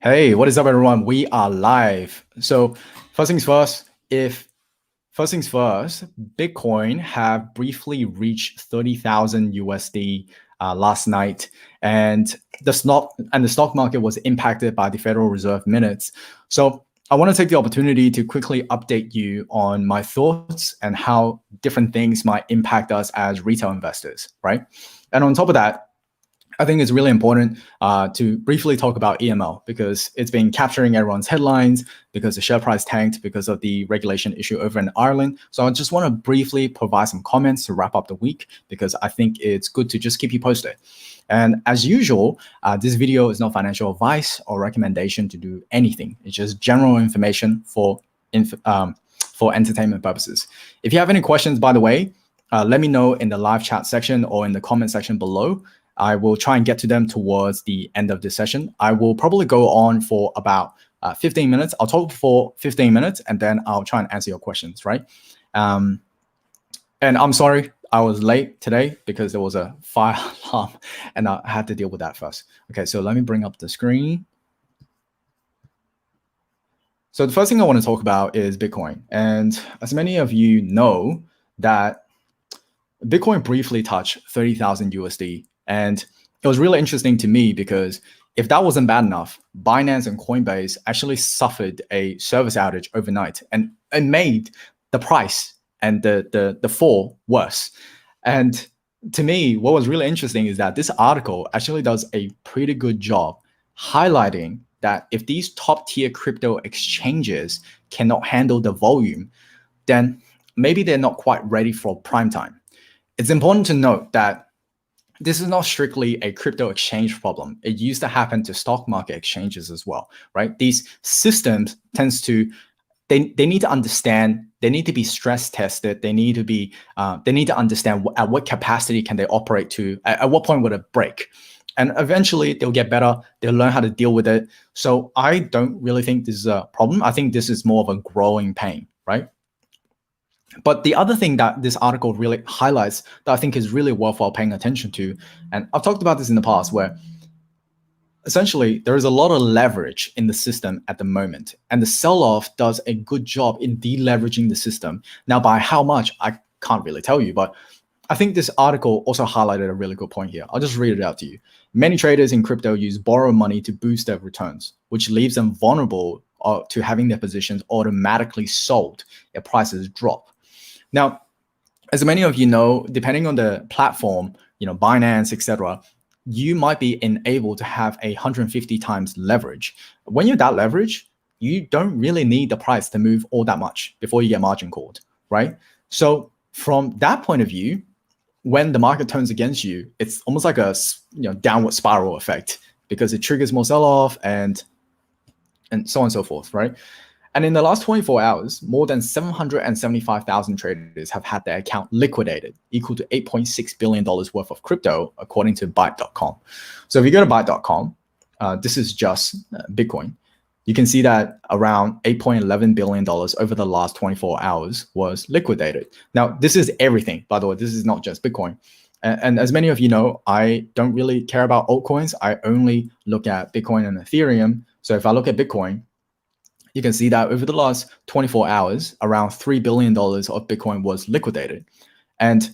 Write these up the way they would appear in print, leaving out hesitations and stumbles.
Hey, what is up, everyone? We are live. So, first things first, Bitcoin have briefly reached 30,000 USD last night, and the stock market was impacted by the Federal Reserve minutes. So, I want to take the opportunity to quickly update you on my thoughts and how different things might impact us as retail investors, right? And on top of that, I think it's really important to briefly talk about EML because it's been capturing everyone's headlines because the share price tanked because of the regulation issue over in Ireland. So I just want to briefly provide some comments to wrap up the week because I think it's good to just keep you posted. And as usual, this video is not financial advice or recommendation to do anything. It's just general information for entertainment purposes. If you have any questions, by the way, let me know in the live chat section or in the comment section below. I will try and get to them towards the end of this session. I will probably go on for about 15 minutes. I'll talk for 15 minutes and then I'll try and answer your questions, right? And I'm sorry I was late today because there was a fire alarm and I had to deal with that first. Okay, so let me bring up the screen. So the first thing I want to talk about is Bitcoin. And as many of you know, that Bitcoin briefly touched 30,000 USD. And it was really interesting to me because if that wasn't bad enough, Binance and Coinbase actually suffered a service outage overnight and made the price and the fall worse. And to me, what was really interesting is that this article actually does a pretty good job highlighting that if these top tier crypto exchanges cannot handle the volume, then maybe they're not quite ready for prime time. It's important to note that this is not strictly a crypto exchange problem. It used to happen to stock market exchanges as well, right? These systems tends to, they need to understand, they need to be stress tested. They need to understand at what capacity can they operate to, at what point would it break? And eventually they'll get better. They'll learn how to deal with it. So I don't really think this is a problem. I think this is more of a growing pain, right? But the other thing that this article really highlights that I think is really worthwhile paying attention to, and I've talked about this in the past, where essentially there is a lot of leverage in the system at the moment, and the sell-off does a good job in deleveraging the system. Now, by how much, I can't really tell you, but I think this article also highlighted a really good point here. I'll just read it out to you. Many traders in crypto use borrowed money to boost their returns, which leaves them vulnerable to having their positions automatically sold if prices drop. Now, as many of you know, depending on the platform, Binance, etc., you might be enabled to have 150 times leverage. When you're that leverage, you don't really need the price to move all that much before you get margin called, right? So from that point of view, when the market turns against you, it's almost like a downward spiral effect because it triggers more sell-off and so on and so forth, right? And in the last 24 hours, more than 775,000 traders have had their account liquidated, equal to $8.6 billion worth of crypto, according to Byte.com. So if you go to Byte.com, this is just Bitcoin. You can see that around $8.11 billion over the last 24 hours was liquidated. Now, this is everything, by the way. This is not just Bitcoin. And as many of you know, I don't really care about altcoins. I only look at Bitcoin and Ethereum. So if I look at Bitcoin, you can see that over the last 24 hours, around $3 billion of Bitcoin was liquidated. And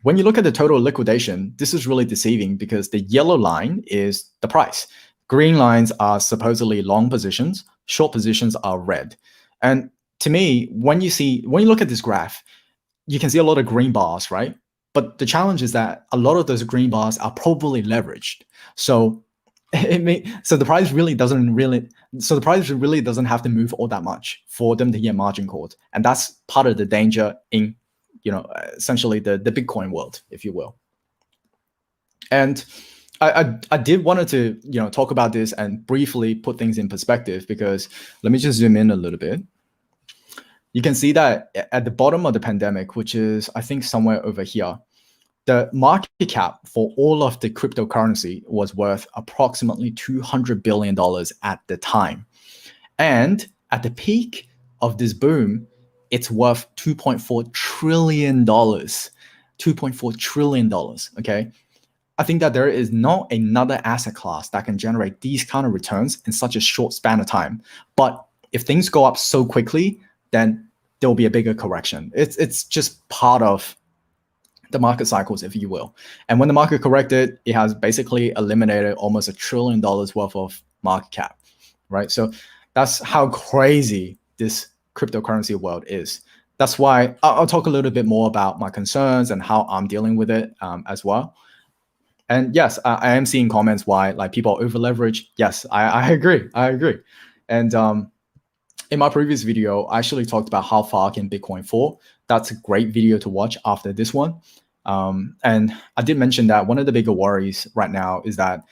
when you look at the total liquidation, this is really deceiving because the yellow line is the price. Green lines are supposedly long positions, short positions are red. And to me, when you look at this graph, you can see a lot of green bars, right? But the challenge is that a lot of those green bars are probably leveraged. So the price really doesn't have to move all that much for them to get margin called, and that's part of the danger in essentially the Bitcoin world, if you will. And I did wanted to talk about this and briefly put things in perspective, because let me just zoom in a little bit. You can see that at the bottom of the pandemic, which is I think somewhere over here, the market cap for all of the cryptocurrency was worth approximately $200 billion at the time. And at the peak of this boom, it's worth $2.4 trillion. $2.4 trillion, okay? I think that there is not another asset class that can generate these kind of returns in such a short span of time. But if things go up so quickly, then there will be a bigger correction. It's just part of the market cycles, if you will. And when the market corrected, it has basically eliminated almost $1 trillion worth of market cap, right? So that's how crazy this cryptocurrency world is. That's why I'll talk a little bit more about my concerns and how I'm dealing with it as well. And yes, I am seeing comments why like people over leverage. Yes, I agree. I agree. And in my previous video, I actually talked about how far can Bitcoin fall. That's a great video to watch after this one. And I did mention that one of the bigger worries right now is that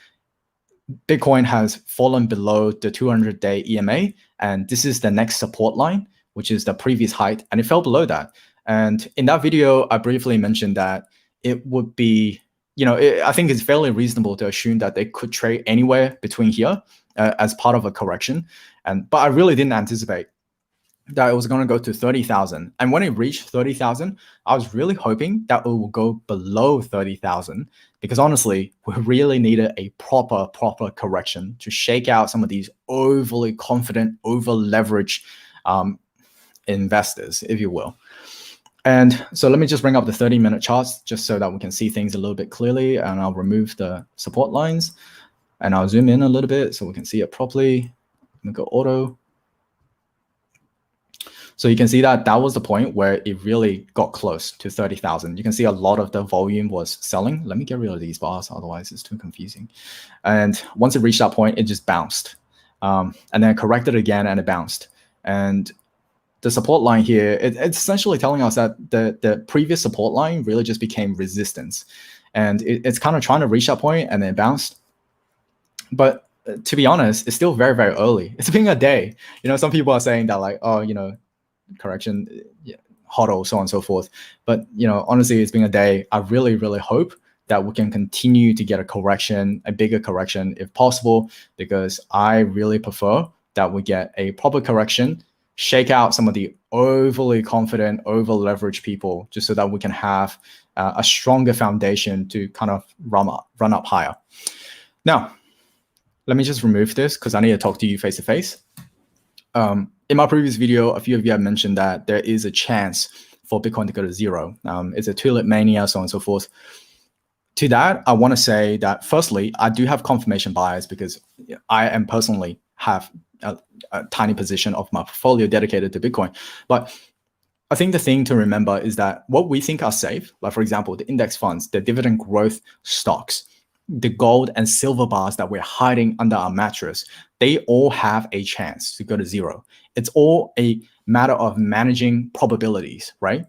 Bitcoin has fallen below the 200-day EMA, and this is the next support line, which is the previous height, and it fell below that. And in that video, I briefly mentioned that it would be, I think it's fairly reasonable to assume that they could trade anywhere between here as part of a correction. But I really didn't anticipate that it was going to go to 30,000. And when it reached 30,000, I was really hoping that it will go below 30,000, because honestly, we really needed a proper correction to shake out some of these overly confident, over leveraged investors, if you will. And so let me just bring up the 30-minute charts just so that we can see things a little bit clearly. And I'll remove the support lines and I'll zoom in a little bit so we can see it properly. Let me go auto. So you can see that that was the point where it really got close to 30,000. You can see a lot of the volume was selling. Let me get rid of these bars, otherwise it's too confusing. And once it reached that point, it just bounced. And then corrected again and it bounced. And the support line here, it's essentially telling us that the previous support line really just became resistance. And it's kind of trying to reach that point and then it bounced. But to be honest, it's still very, very early. It's been a day. Some people are saying that like, oh, correction, hodl, so on and so forth. But honestly, it's been a day. I really, really hope that we can continue to get a correction, a bigger correction if possible, because I really prefer that we get a proper correction, shake out some of the overly confident, over leveraged people, just so that we can have a stronger foundation to kind of run up higher. Now, let me just remove this because I need to talk to you face to face. In my previous video, a few of you have mentioned that there is a chance for Bitcoin to go to zero. It's a tulip mania, so on and so forth. To that, I want to say that firstly, I do have confirmation bias because I am personally have a tiny position of my portfolio dedicated to Bitcoin. But I think the thing to remember is that what we think are safe, like for example, the index funds, the dividend growth stocks, the gold and silver bars that we're hiding under our mattress, they all have a chance to go to zero. It's all a matter of managing probabilities, right?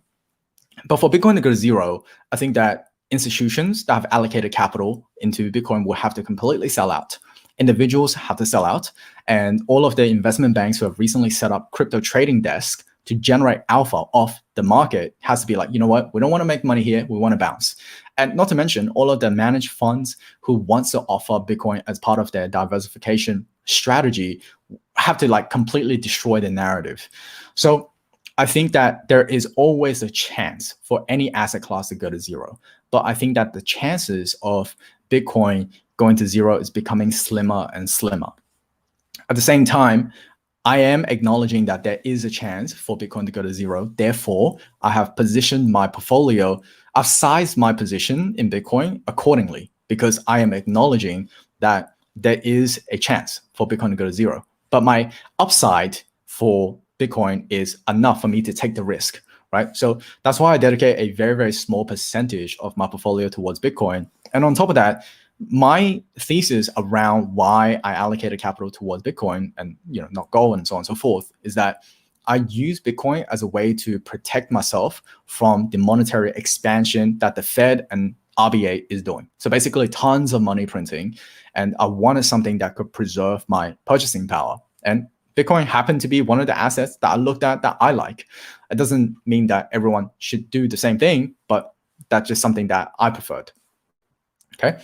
But for Bitcoin to go to zero, I think that institutions that have allocated capital into Bitcoin will have to completely sell out. Individuals have to sell out, and all of the investment banks who have recently set up crypto trading desks to generate alpha off the market has to be like, you know what, we don't want to make money here, we want to bounce. And not to mention all of the managed funds who wants to offer Bitcoin as part of their diversification strategy have to like completely destroy the narrative. So I think that there is always a chance for any asset class to go to zero. But I think that the chances of Bitcoin going to zero is becoming slimmer and slimmer. At the same time, I am acknowledging that there is a chance for Bitcoin to go to zero. Therefore, I have positioned my portfolio, I've sized my position in Bitcoin accordingly, because I am acknowledging that there is a chance for Bitcoin to go to zero. But my upside for Bitcoin is enough for me to take the risk, right? So that's why I dedicate a very, very small percentage of my portfolio towards Bitcoin. And on top of that, my thesis around why I allocated capital towards Bitcoin and not gold and so on and so forth is that I use Bitcoin as a way to protect myself from the monetary expansion that the Fed and RBA is doing. So basically tons of money printing, and I wanted something that could preserve my purchasing power. And Bitcoin happened to be one of the assets that I looked at that I like. It doesn't mean that everyone should do the same thing, but that's just something that I preferred. Okay,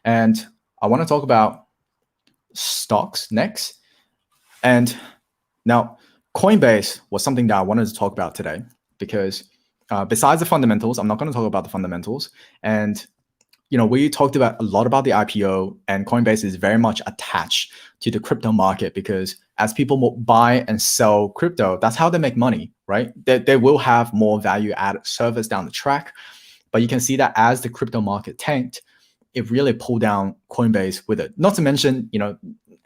and I want to talk about stocks next. And now Coinbase was something that I wanted to talk about today because besides the fundamentals, I'm not going to talk about the fundamentals. And we talked about a lot about the IPO, and Coinbase is very much attached to the crypto market because as people buy and sell crypto, that's how they make money, right? They will have more value added service down the track. But you can see that as the crypto market tanked, it really pulled down Coinbase with it. Not to mention,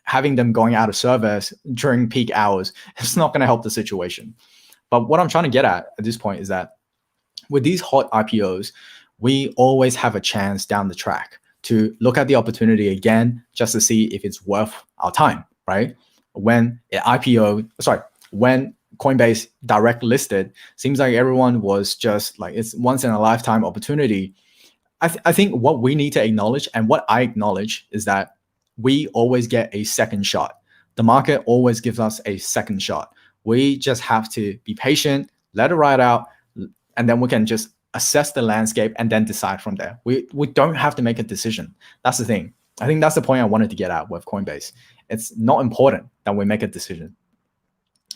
having them going out of service during peak hours, it's not going to help the situation. But what I'm trying to get at this point is that with these hot IPOs, we always have a chance down the track to look at the opportunity again, just to see if it's worth our time, right? When Coinbase direct listed, seems like everyone was just like, it's once in a lifetime opportunity. I think what we need to acknowledge, and what I acknowledge, is that we always get a second shot. The market always gives us a second shot. We just have to be patient, let it ride out, and then we can just assess the landscape and then decide from there. We don't have to make a decision. That's the thing. I think that's the point I wanted to get at with Coinbase. It's not important that we make a decision.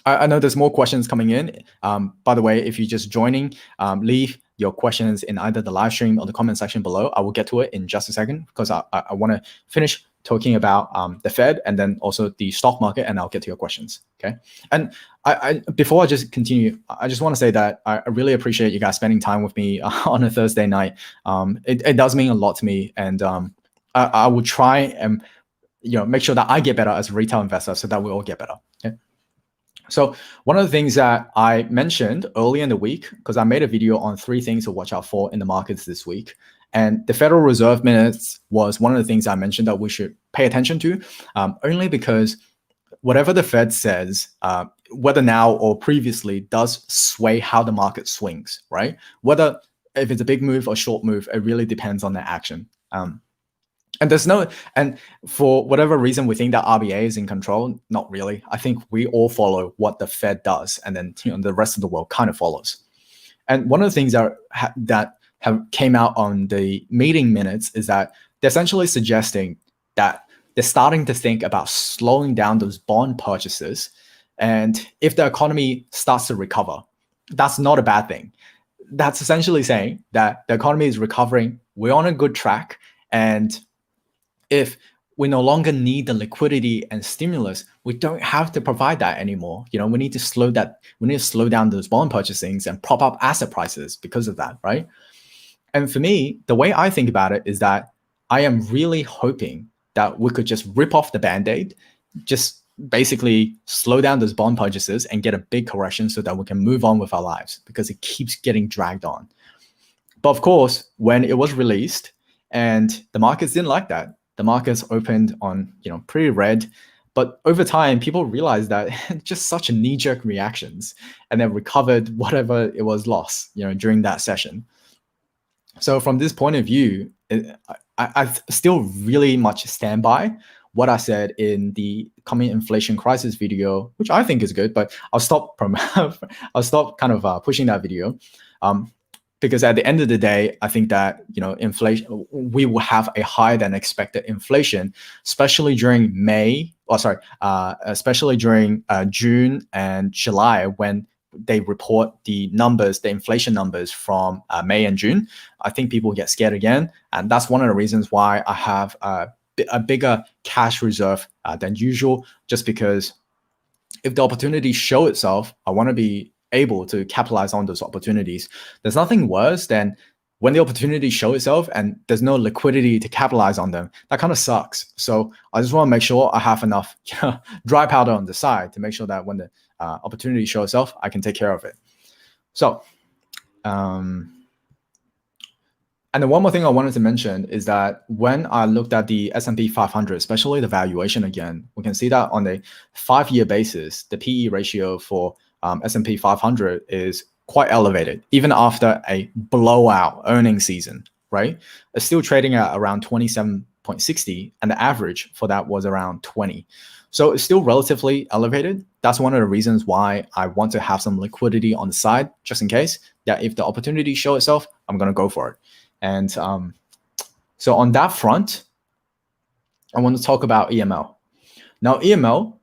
I know there's more questions coming in. By the way, if you're just joining, leave your questions in either the live stream or the comment section below. I will get to it in just a second because I want to finish talking about the Fed and then also the stock market, and I'll get to your questions. Okay. And before I just continue, I just want to say that I really appreciate you guys spending time with me on a Thursday night. It does mean a lot to me, and I will try and make sure that I get better as a retail investor so that we all get better. Okay. So one of the things that I mentioned early in the week, because I made a video on 3 things to watch out for in the markets this week, and the Federal Reserve minutes was one of the things I mentioned that we should pay attention to, only because whatever the Fed says, whether now or previously, does sway how the market swings, right? Whether if it's a big move or short move, it really depends on their action. And for whatever reason, we think that RBA is in control. Not really. I think we all follow what the Fed does, and then the rest of the world kind of follows. And one of the things that have came out on the meeting minutes is that they're essentially suggesting that they're starting to think about slowing down those bond purchases. And if the economy starts to recover, that's not a bad thing. That's essentially saying that the economy is recovering, we're on a good track, and if we no longer need the liquidity and stimulus, we don't have to provide that anymore. We need to slow down those bond purchasings and prop up asset prices because of that, right? And for me, the way I think about it is that I am really hoping that we could just rip off the Band-Aid, just basically slow down those bond purchases and get a big correction so that we can move on with our lives, because it keeps getting dragged on. But of course, when it was released and the markets didn't like that, the markets opened on, pretty red, but over time, people realized that just such knee-jerk reactions, and then recovered whatever it was lost, during that session. So from this point of view, I still really much stand by what I said in the coming inflation crisis video, which I think is good, but I'll stop kind of pushing that video. Because at the end of the day, I think that inflation, we will have a higher than expected inflation, especially during June and July, when they report the inflation numbers from May and June. I think people get scared again, and that's one of the reasons why I have a bigger cash reserve than usual. Just because if the opportunity show itself, I want to be able to capitalize on those opportunities. There's nothing worse than when the opportunity show itself and there's no liquidity to capitalize on them. That kind of sucks. So I just want to make sure I have enough dry powder on the side to make sure that when the opportunity show itself, I can take care of it. So, and then one more thing I wanted to mention is that when I looked at the S&P 500, especially the valuation again, we can see that on a 5-year basis, the PE ratio for S&P 500 is quite elevated, even after a blowout earnings season, right? It's still trading at around 27.60, and the average for that was around 20. So it's still relatively elevated. That's one of the reasons why I want to have some liquidity on the side, just in case that if the opportunity show itself, I'm going to go for it. And so on that front, I want to talk about EML. Now, EML,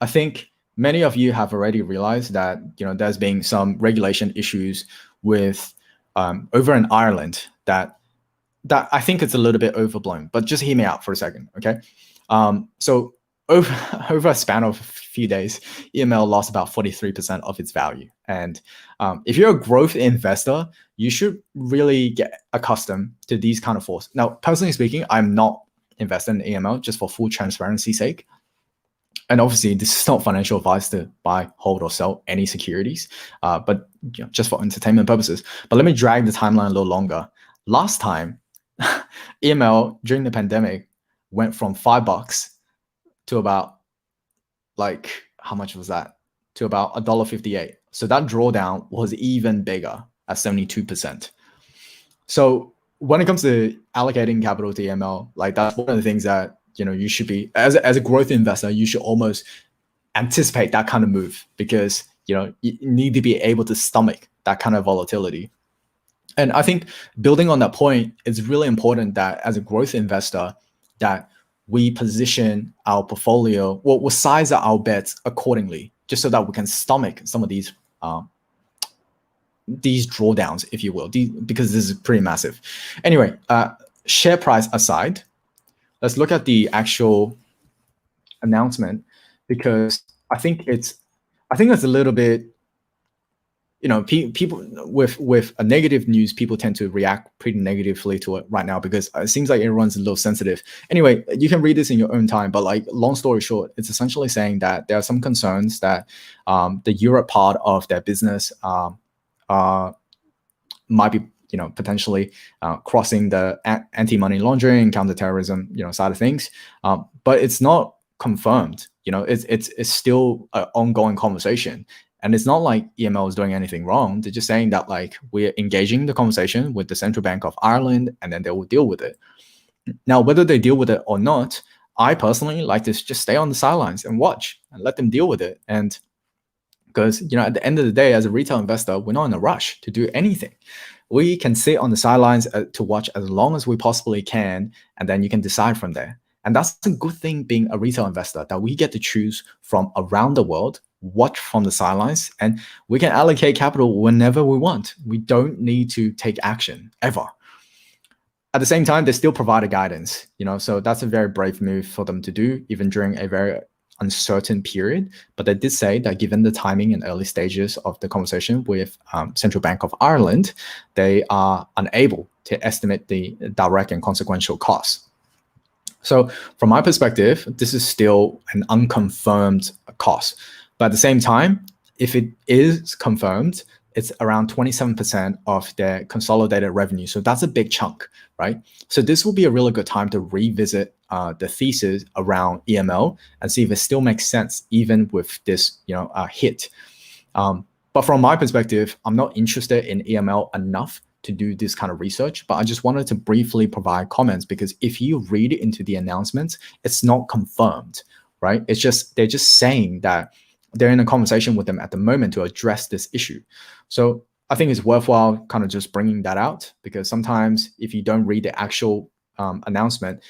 I think many of you have already realized that there's been some regulation issues with over in Ireland that that I think it's a little bit overblown, but just hear me out for a second, okay? So over a span of a few days, EML lost about 43% of its value. And if you're a growth investor, you should really get accustomed to these kind of falls. Now, personally speaking, I'm not invested in EML, just for full transparency's sake. And obviously, this is not financial advice to buy, hold, or sell any securities, but just for entertainment purposes. But let me drag the timeline a little longer. Last time, EML during the pandemic went from $5 to about, like, how much was that? To about $1.58. So that drawdown was even bigger at 72%. So when it comes to allocating capital to EML, like, that's one of the things that you should be, as a growth investor, you should almost anticipate that kind of move, because you need to be able to stomach that kind of volatility. And I think building on that point, it's really important that as a growth investor, that we position our portfolio, we'll size our bets accordingly, just so that we can stomach some of these drawdowns, if you will, because this is pretty massive. Anyway, share price aside, let's look at the actual announcement, because I think it's a little bit, people with a negative news, people tend to react pretty negatively to it right now, because it seems like everyone's a little sensitive. Anyway, you can read this in your own time, but like, long story short, it's essentially saying that there are some concerns that the Europe part of their business might be potentially crossing the anti-money laundering, counterterrorism side of things, but it's not confirmed. It's still an ongoing conversation. And it's not like EML is doing anything wrong. They're just saying that, like, we're engaging the conversation with the Central Bank of Ireland, and then they will deal with it. Now, whether they deal with it or not, I personally like to just stay on the sidelines and watch and let them deal with it. And because, at the end of the day, as a retail investor, we're not in a rush to do anything. We can sit on the sidelines to watch as long as we possibly can, and then you can decide from there. And that's a good thing being a retail investor, that we get to choose from around the world, watch from the sidelines, and we can allocate capital whenever we want. We don't need to take action ever. At the same time, they still provide a guidance, so that's a very brave move for them to do, even during a very uncertain period. But they did say that given the timing and early stages of the conversation with Central Bank of Ireland, they are unable to estimate the direct and consequential costs. So from my perspective, this is still an unconfirmed cost. But at the same time, if it is confirmed, it's around 27% of their consolidated revenue. So that's a big chunk, right? So this will be a really good time to revisit the thesis around EML and see if it still makes sense, even with this, hit. But from my perspective, I'm not interested in EML enough to do this kind of research, but I just wanted to briefly provide comments, because if you read into the announcements, it's not confirmed, right? They're just saying that they're in a conversation with them at the moment to address this issue. So I think it's worthwhile kind of just bringing that out, because sometimes if you don't read the actual announcement,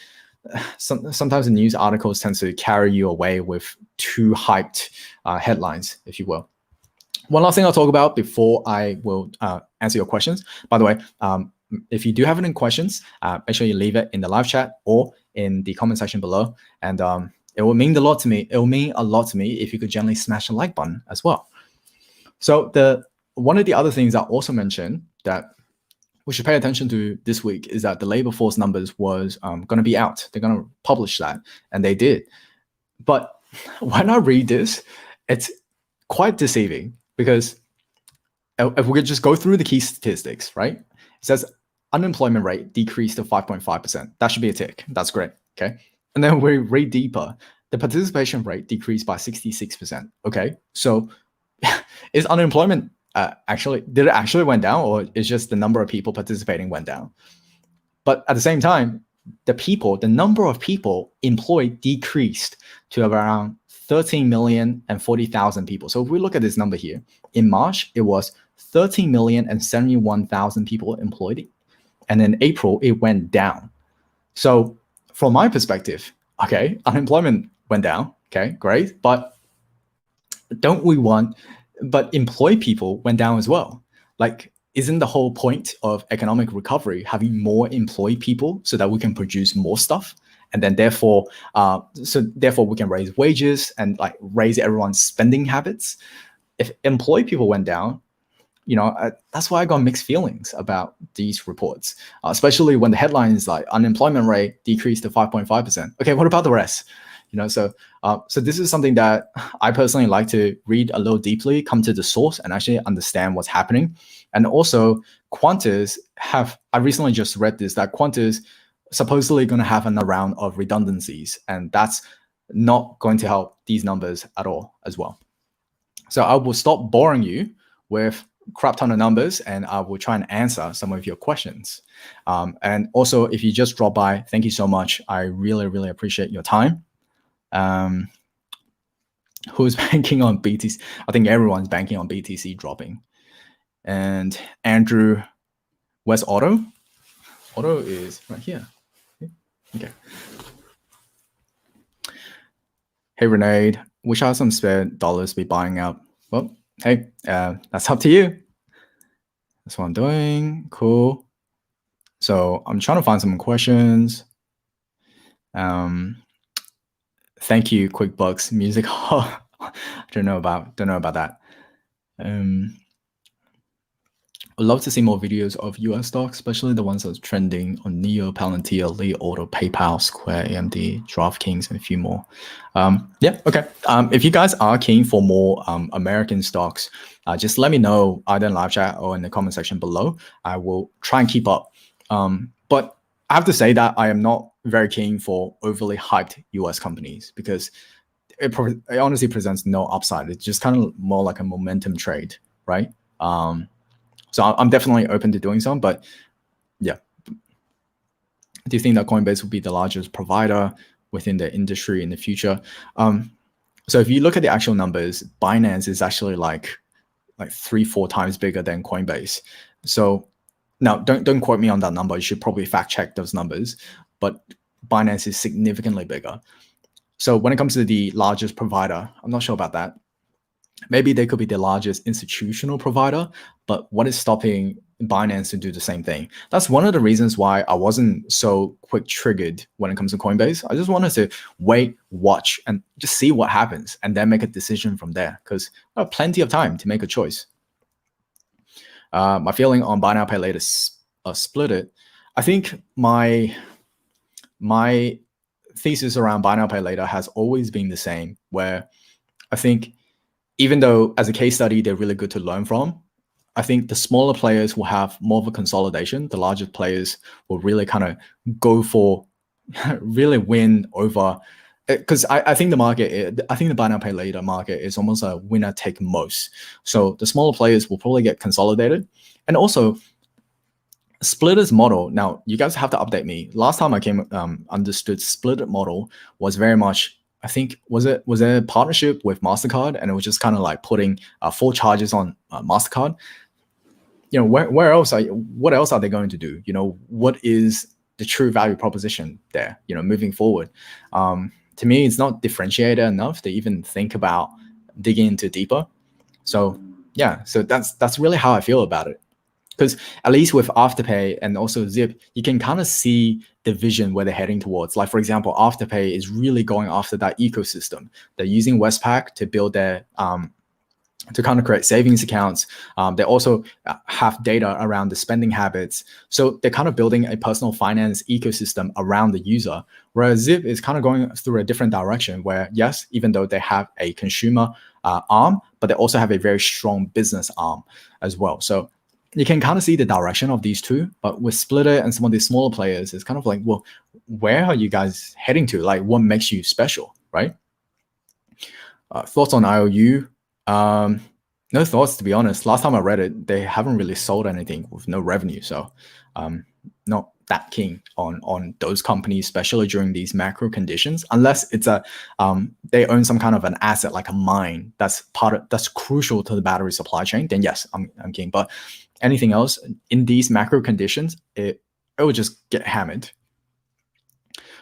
sometimes the news articles tend to carry you away with too hyped headlines, if you will. One last thing I'll talk about before I will answer your questions. By the way, if you do have any questions, make sure you leave it in the live chat or in the comment section below. And it will mean a lot to me. It will mean a lot to me if you could gently smash the like button as well. So one of the other things I also mentioned that we should pay attention to this week is that the labor force numbers was going to be out. They're going to publish that, and they did. But when I read this, it's quite deceiving, because if we could just go through the key statistics, right? It says unemployment rate decreased to 5.5%. That should be a tick. That's great. Okay. And then we read deeper. The participation rate decreased by 66%. Okay. So is unemployment did it actually went down, or is just the number of people participating went down? But at the same time, the number of people employed decreased to around 13,040,000 people. So if we look at this number here, in March, it was 13,071,000 people employed. And in April, it went down. So from my perspective, okay, unemployment went down. Okay, great. But employed people went down as well. Like, isn't the whole point of economic recovery having more employed people so that we can produce more stuff? And then therefore we can raise wages and like raise everyone's spending habits. If employed people went down, that's why I got mixed feelings about these reports, especially when the headline is like unemployment rate decreased to 5.5%. Okay, what about the rest? So this is something that I personally like to read a little deeply, come to the source, and actually understand what's happening. And also, Qantas I recently just read this, that Qantas supposedly going to have another round of redundancies, and that's not going to help these numbers at all as well. So I will stop boring you with crap ton of numbers, and I will try and answer some of your questions. And also, if you just drop by, thank you so much. I really, really appreciate your time. Who's banking on BTC? I think everyone's banking on BTC dropping. And Andrew, where's Auto? Auto is right here. Okay. Hey, Renee, wish I had some spare dollars to be buying up. Well, hey, that's up to you. That's what I'm doing. Cool. So I'm trying to find some questions. Thank you, QuickBooks Music Hall. don't know about that. I'd love to see more videos of US stocks, especially the ones that's trending on Neo, Palantir, Li Auto, PayPal, Square, AMD, DraftKings, and a few more. Yeah, okay. If you guys are keen for more American stocks, just let me know either in live chat or in the comment section below. I will try and keep up. But I have to say that I am not very keen for overly hyped US companies because it honestly presents no upside. It's just kind of more like a momentum trade, right? So I'm definitely open to doing some, but yeah. Do you think that Coinbase will be the largest provider within the industry in the future? So if you look at the actual numbers, Binance is actually like 3-4 times bigger than Coinbase. So now don't quote me on that number. You should probably fact check those numbers, but Binance is significantly bigger. So when it comes to the largest provider, I'm not sure about that. Maybe they could be the largest institutional provider, but what is stopping Binance to do the same thing? That's one of the reasons why I wasn't so quick triggered when it comes to Coinbase. I just wanted to wait, watch, and just see what happens, and then make a decision from there, because I have plenty of time to make a choice. My feeling on buy now, pay later split it. I think my thesis around buy now, pay later has always been the same, where I think even though as a case study, they're really good to learn from, I think the smaller players will have more of a consolidation. The larger players will really kind of go for, really win over, because I think the market, I think the buy now pay later market is almost a winner take most. So the smaller players will probably get consolidated. And also Splitter's model, now you guys have to update me. Last time I understood Splitter model was very much, I think, was there a partnership with MasterCard, and it was just kind of like putting 4 charges on MasterCard. What else are they going to do? What is the true value proposition there, moving forward? To me, it's not differentiated enough to even think about digging into deeper. So yeah, so that's really how I feel about it. Because at least with Afterpay and also Zip, you can kind of see the vision where they're heading towards. Like, for example, Afterpay is really going after that ecosystem. They're using Westpac to build their, to kind of create savings accounts. They also have data around the spending habits. So they're kind of building a personal finance ecosystem around the user. Whereas Zip is kind of going through a different direction where, yes, even though they have a consumer arm, but they also have a very strong business arm as well. So you can kind of see the direction of these two, but with Splitter and some of these smaller players, it's kind of like, well, where are you guys heading to? Like, what makes you special, right? Thoughts on IOU? No thoughts, to be honest. Last time I read it, they haven't really sold anything with no revenue. So not that keen on those companies, especially during these macro conditions, unless it's they own some kind of an asset like a mine that's crucial to the battery supply chain, then yes, I'm keen. But anything else in these macro conditions, it would just get hammered.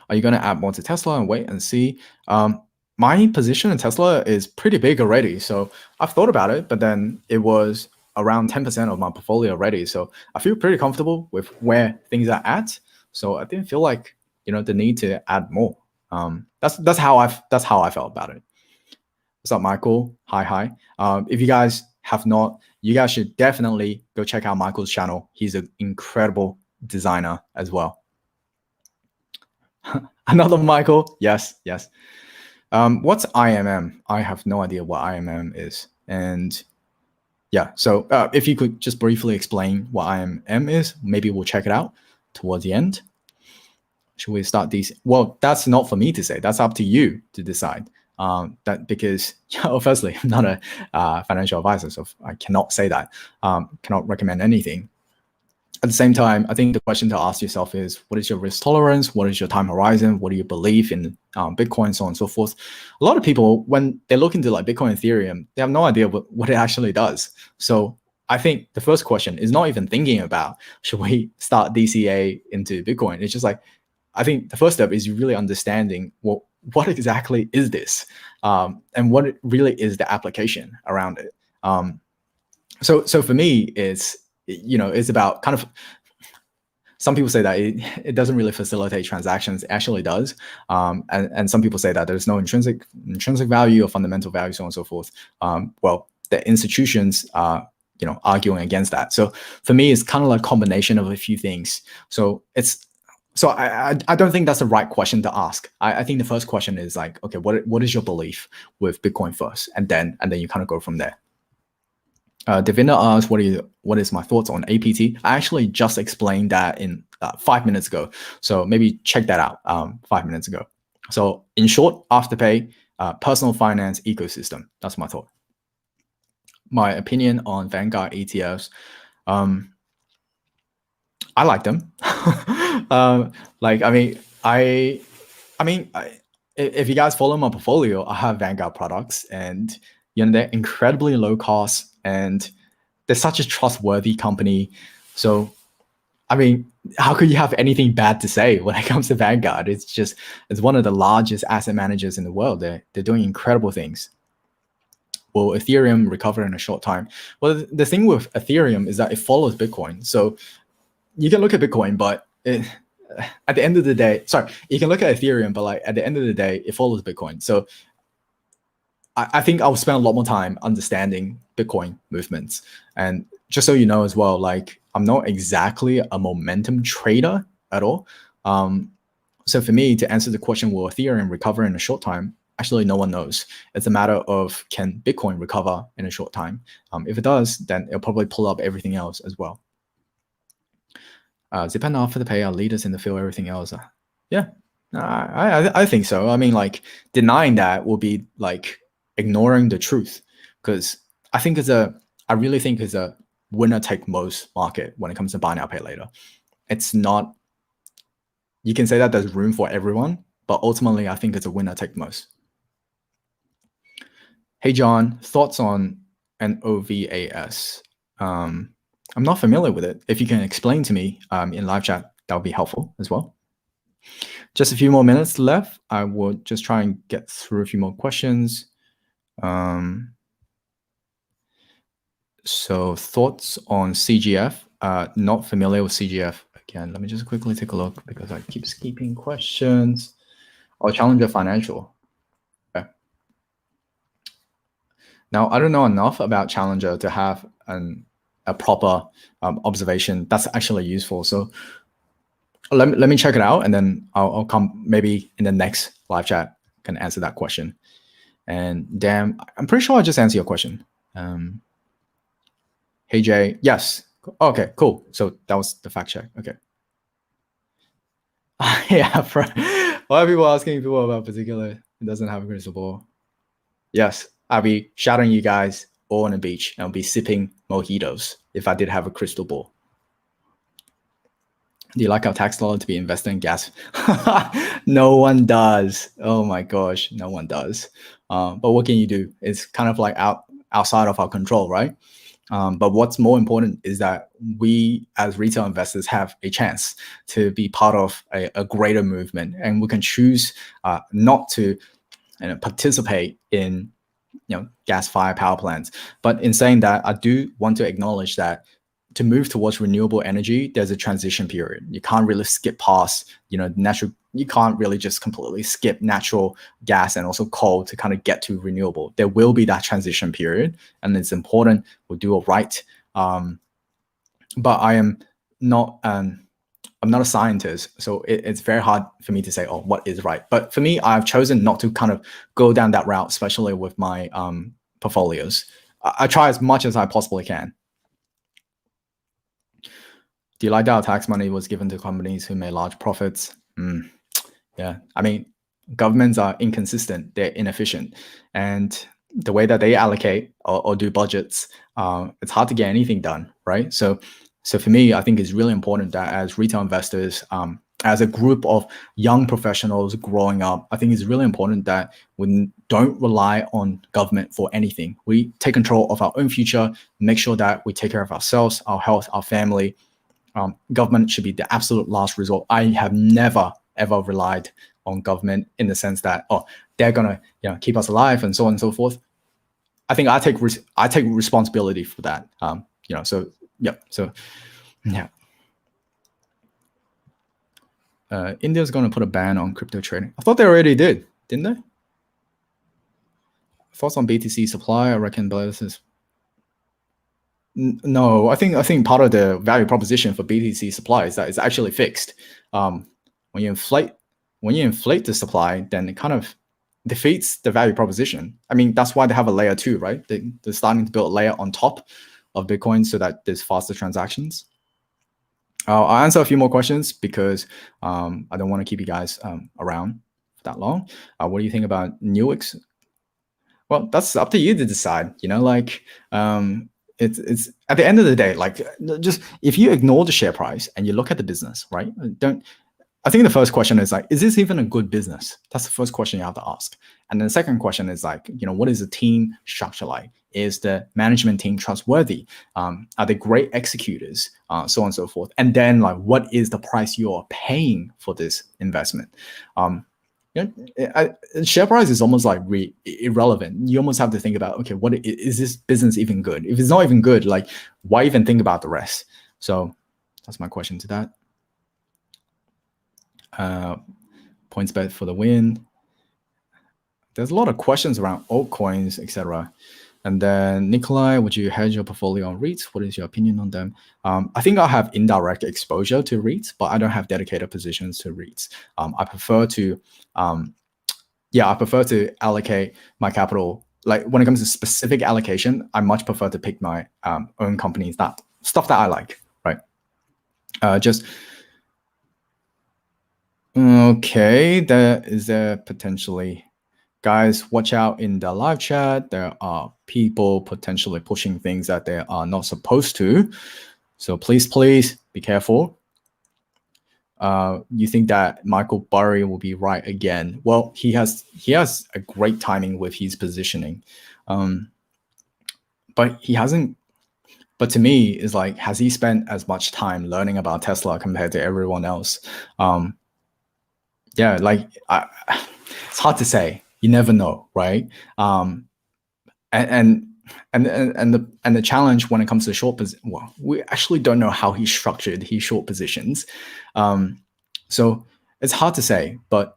Are you going to add more to Tesla and wait and see? My position in Tesla is pretty big already. So I've thought about it, but then it was around 10% of my portfolio already. So I feel pretty comfortable with where things are at. So I didn't feel like, the need to add more. That's how I felt about it. What's up, Michael? Hi. If you guys have not, you guys should definitely go check out Michael's channel. He's an incredible designer as well. Another Michael. Yes. What's IMM? I have no idea what IMM is. And yeah, so if you could just briefly explain what IMM is, maybe we'll check it out towards the end. Should we start these? Well, that's not for me to say. That's up to you to decide. That because, firstly, I'm not a financial advisor, so I cannot say that. Cannot recommend anything. At the same time, I think the question to ask yourself is, what is your risk tolerance? What is your time horizon? What do you believe in Bitcoin, so on and so forth? A lot of people, when they look into like Bitcoin, Ethereum, they have no idea what it actually does. So I think the first question is not even thinking about, should we start DCA into Bitcoin? It's just like, I think the first step is really understanding what exactly is this, and what really is the application around it. So for me, it's about kind of, some people say that it doesn't really facilitate transactions. It actually does. And some people say that there's no intrinsic value or fundamental value, so on and so forth. Well, the institutions are, arguing against that. So for me, it's kind of like a combination of a few things. So I don't think that's the right question to ask. I think the first question is like, okay, what is your belief with Bitcoin first? And then you kind of go from there. Devinda asks, what is my thoughts on APT? I actually just explained that in 5 minutes ago. So maybe check that out 5 minutes ago. So in short, Afterpay, personal finance ecosystem. That's my thought. My opinion on Vanguard ETFs. I like them. If you guys follow my portfolio, I have Vanguard products, and they're incredibly low cost, and they're such a trustworthy company. So, how could you have anything bad to say when it comes to Vanguard? It's one of the largest asset managers in the world. They're doing incredible things. Will Ethereum recover in a short time? Well, the thing with Ethereum is that it follows Bitcoin. So you can look at Bitcoin, but at the end of the day, you can look at Ethereum, but like at the end of the day, it follows Bitcoin. So I think I'll spend a lot more time understanding Bitcoin movements. And just so you know as well, like I'm not exactly a momentum trader at all. So for me to answer the question, will Ethereum recover in a short time? Actually, no one knows. It's a matter of, can Bitcoin recover in a short time? If it does, then it'll probably pull up everything else as well. Zip and Afterpay are leaders in the field, everything else. Yeah, I think so. Like denying that will be like ignoring the truth, because I really think it's a winner take most market when it comes to buy now, pay later. It's not, you can say that there's room for everyone, but ultimately I think it's a winner take most. Hey John, thoughts on NOVAS? I'm not familiar with it. If you can explain to me in live chat, that would be helpful as well. Just a few more minutes left. I will just try and get through a few more questions. So thoughts on CGF? Not familiar with CGF. Again, let me just quickly take a look because I keep skipping questions. Oh, Challenger Financial. Okay. Now, I don't know enough about Challenger to have a proper observation that's actually useful. So let me check it out, and then I'll come maybe in the next live chat can answer that question. And damn, I'm pretty sure I just answered your question. Hey Jay, yes. Okay, cool. So that was the fact check. Okay. Yeah, why are people asking people about particular? It doesn't have a crystal ball. Yes, I'll be shouting you guys all on the beach, and I'll be sipping mojitos if I did have a crystal ball. Do you like our tax dollar to be invested in gas? No one does. Oh my gosh, no one does. But what can you do? It's kind of like outside of our control, right? But what's more important is that we as retail investors have a chance to be part of a greater movement, and we can choose not to participate in gas-fired power plants. But in saying that, I do want to acknowledge that to move towards renewable energy, there's a transition period. You can't really skip past, natural. You can't really just completely skip natural gas and also coal to kind of get to renewable. There will be that transition period, and it's important we do it right. But I am not. I'm not a scientist, so it's very hard for me to say, oh, what is right. But for me, I've chosen not to kind of go down that route, especially with my portfolios. I try as much as I possibly can. Do you like that our tax money was given to companies who made large profits? Yeah, I mean, governments are inconsistent, they're inefficient, and the way that they allocate or do budgets, it's hard to get anything done, right? So for me, I think it's really important that as retail investors, as a group of young professionals growing up, I think it's really important that we don't rely on government for anything. We take control of our own future, make sure that we take care of ourselves, our health, our family. Government should be the absolute last resort. I have never, ever relied on government in the sense that, oh, they're gonna keep us alive and so on and so forth. I think I take responsibility for that. So yeah. India's going to put a ban on crypto trading. I thought they already did, didn't they? Thoughts on BTC supply? I reckon this. No, I think part of the value proposition for BTC supply is that it's actually fixed. When you inflate the supply, then it kind of defeats the value proposition. I mean, that's why they have a layer 2, right? They're starting to build a layer on top of Bitcoin so that there's faster transactions. I'll answer a few more questions because I don't want to keep you guys around for that long. What do you think about Newix? Well, that's up to you to decide. It's at the end of the day, just if you ignore the share price and you look at the business, right? I think the first question is is this even a good business? That's the first question you have to ask. And then the second question is what is the team structure like? Is the management team trustworthy? Are they great executors? So on and so forth. And then what is the price you are paying for this investment? Share price is almost irrelevant. You almost have to think about, okay, what is this business even good? If it's not even good, why even think about the rest? So that's my question to that. Points bet for the win. There's a lot of questions around altcoins, etc. And then Nikolai, would you hedge your portfolio on REITs? What is your opinion on them? I think I have indirect exposure to REITs, but I don't have dedicated positions to REITs. I prefer to allocate my capital. When it comes to specific allocation, I much prefer to pick my own companies, stuff that I like, right? Okay, is there potentially, guys, watch out in the live chat. There are people potentially pushing things that they are not supposed to. So please be careful. You think that Michael Burry will be right again? Well, he has a great timing with his positioning, but he hasn't. But to me, it's has he spent as much time learning about Tesla compared to everyone else? Yeah, it's hard to say. You never know, right? And the challenge when it comes to short position, well, we actually don't know how he structured his short positions. So it's hard to say. But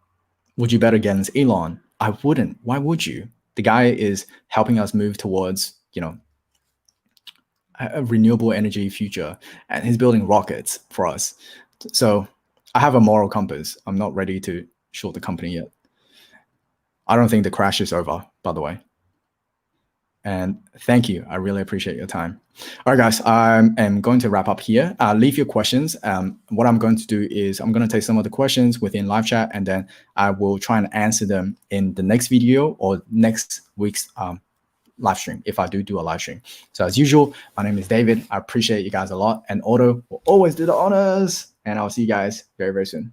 would you bet against Elon? I wouldn't. Why would you? The guy is helping us move towards a renewable energy future, and he's building rockets for us. So I have a moral compass. I'm not ready to short the company yet. I don't think the crash is over, by the way. And thank you. I really appreciate your time. All right, guys, I am going to wrap up here. Leave your questions. What I'm going to do is I'm going to take some of the questions within live chat, and then I will try and answer them in the next video or next week's live stream, if I do a live stream. So as usual, my name is David. I appreciate you guys a lot. And Otto will always do the honors. And I'll see you guys very, very soon.